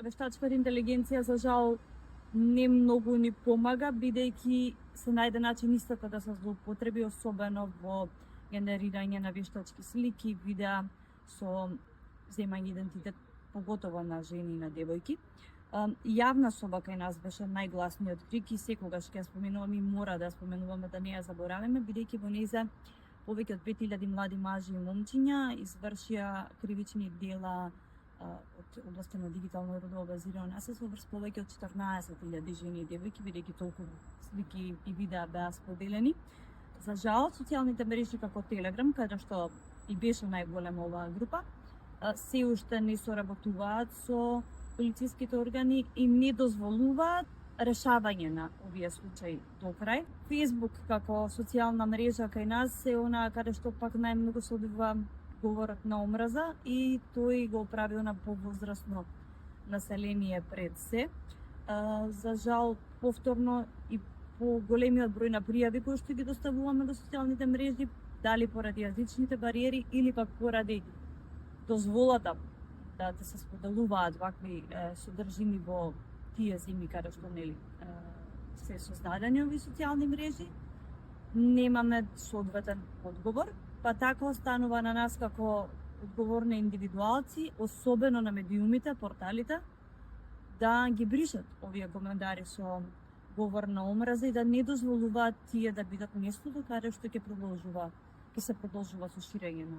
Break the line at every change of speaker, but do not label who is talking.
Вештачката интелигенција за жал не многу ни помага, бидејќи се најде начин истата да се злоупотреби, особено во генерирање на вештачки слики, видеа со земање идентитет, поготово на жени и на девојки. Јавна соба кај нас беше најгласниот крик и секогаш ќе ја споменуваме и мора да ја споменуваме, да не ја забораваме, бидејќи во нејза повеќе од 5000 млади мажи и момчиња извршија кривични дела од областта на дигитално и родово базирано насилство врз повеќе од 14.000 жени и девојки, бидејќи толку слики и видеа беа споделени. За жал, социјалните мрежи како Телеграм, каде што и беше најголема оваа група, се уште не соработуваат со полициските органи и не дозволуваат решавање на овие случаи до крај. Фејсбук како социјална мрежа кај нас е она каде што пак најмногу се одвива говорот на омраза и тој го прави на повозрасно население пред се. За жал, повторно и по големиот број на пријави кои што ги доставуваме до социјалните мрежи, дали поради јазичните бариери или пак поради дозволата да се споделуваат вакви содржини во тие земи каде што нели се создадени овие социјални мрежи, немаме соодветен одговор, па така останува на нас како одговорни индивидуалци, особено на медиумите, порталите, да ги бришат овие коментари со говор на омраза и да не дозволуваат тие да бидат местото каде што ќе се продолжува со ширење на